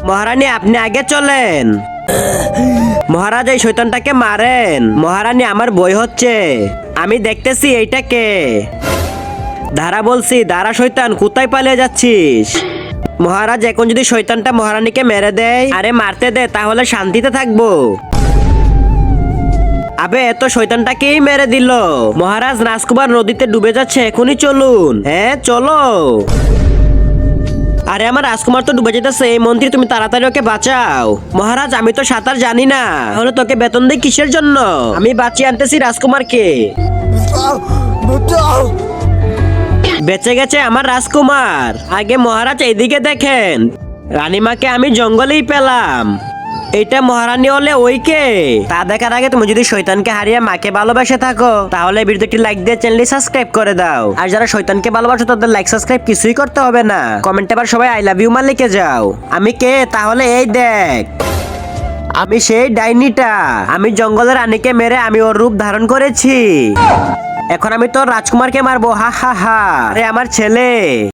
মহারানী আপনি আগে চলেন। মহারাজ এই শয়তানটাকে মারেন। মহারানী আমার ভয় হচ্ছে, আমি দেখতেছি এইটা কে। দাঁড়া বলছি, দাঁড়া শয়তান, কোথায় পালিয়ে যাচ্ছিস? মহারাজ এখন যদি শয়তানটা মহারানীকে মেরে দেয়, আরে মারতে দে তাহলে শান্তিতে থাকবো। আবে এত শয়তানটাকেই মেরে দিল। মহারাজ রাজকুমার নদীতে ডুবে যাচ্ছে, এখনই চলুন। হ্যাঁ চলো। আরে আমার রাজকুমার তো ডুবে যেতেছে, এই মন্ত্রী তুমি তাড়াতাড়ি ওকে বাঁচাও। মহারাজ আমি তো সাঁতার জানি না, তাহলে তোকে বেতন দেই কিসের জন্য? আমি বাঁচিয়ে আনতেছি রাজকুমারকে। বেঁচে গেছে আমার রাজকুমার। আগে মহারাজ এইদিকে দেখেন, রানীমাকে আমি জঙ্গলেই পেলাম। এটা মহারানী হলে ওই কে? তা দেখার আগে তুমি যদি শয়তানকে হারিয়ে মাকে ভালোবাসে থাকো, তাহলে ভিডিওটি লাইক দিয়ে চ্যানেলটি সাবস্ক্রাইব করে দাও। আর যারা শয়তানকে ভালোবাসো তাদের লাইক সাবস্ক্রাইব কিছুই করতে হবে না, কমেন্টে আবার সবাই আই লাভ ইউ মা লিখে যাও। আমি কে? তাহলে এই দেখ, আমি সেই ডাইনিটা। আমি জঙ্গলের রানীকে মেরে আমি ওর রূপ ধারণ করেছি। এখন আমি তো রাজকুমারকে মারবো, হা হা হা। আরে আমার ছেলে।